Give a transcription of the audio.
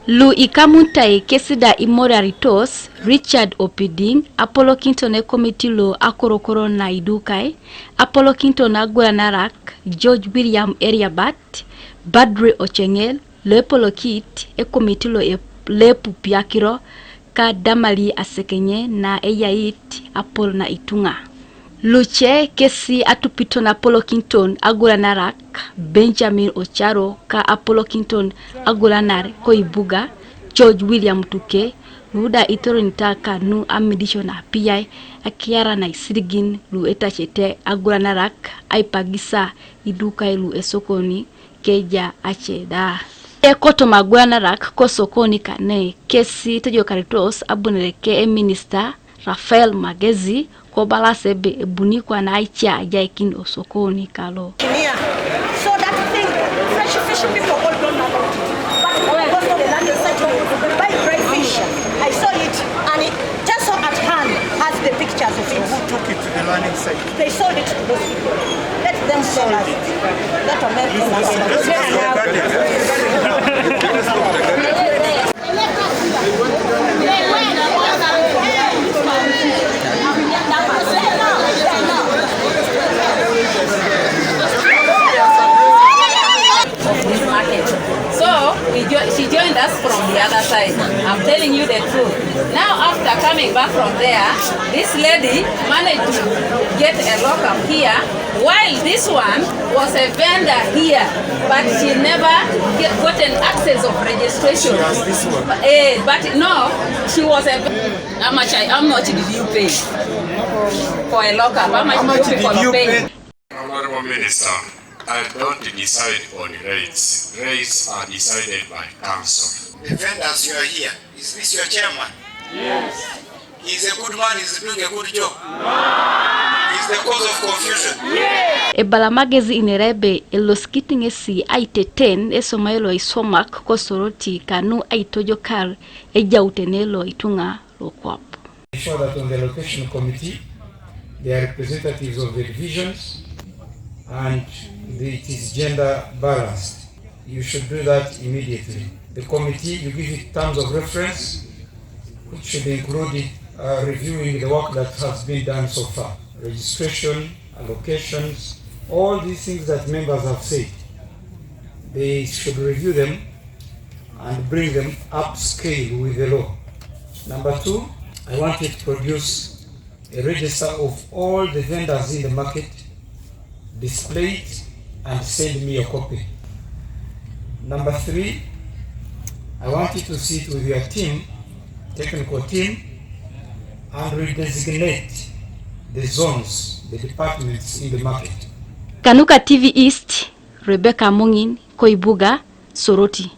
Lu ikamuntai kesida imoraritos Richard Opiding Apollo Kinton e komiti lo akorokoro na idukai Apollo Kinton agura narak George William Eriabat Badre Ochengel Lepolo Kit e komiti lo e lepu piakiro ka damali asekenye na Ejait Apollo na itunga Luche kesi atupito na Apollo Kinton agura narak Benjamin Ocharo ka Apollo Kinton agura nar koibuga George William Tuke Ruda itoronita Kanu amidisho na piyai akiara na isirigin lu etachete agura narak aipagisa iduka ilu Osokoni keja acheda Ekoto magura narak ko Osokoni kane kesi tejo karitos abunereke minister Rafael Magezi ko balasebe ebuni kwa na aicha Ejai Osokoni kalo. So that thing, fresh fish people all don't know about it. But when I got to the land and buy dry fish, I saw it and it just so at hand has the pictures of it. Who took it to the landing site? They sold it to those people. Let them sell us. Let She joined us from the other side. I'm telling you the truth. Now after coming back from there, this lady managed to get a lockup here, while this one was a vendor here, but she never gotten access of registration. But no, she was a... How much did you pay for a lockup? How much did you pay? Honorable Minister, I don't decide on rates. Rates are decided by council. The vendors, you are here. Is this your chairman? Yes. He's a good man. He's doing a good job. He's the cause of confusion. Ebala magezi inerebe eloskitingesi aiteten esomaelo isomak ko Soroti Kanu aitojo kar ejautenelo itunga lokwap. Sure that on the location committee there are representatives of the divisions and it is gender balanced. You should do that immediately. The committee, you give it terms of reference, which should include reviewing the work that has been done so far. Registration, allocations, all these things that members have said. They should review them and bring them upscale with the law. Number two, I want you to produce a register of all the vendors in the market, display it and send me a copy. Number three, I want you to sit with your team, technical team, and redesignate the zones, the departments in the market. Kanuka TV East, Rebecca Mungin, Koibuga, Soroti.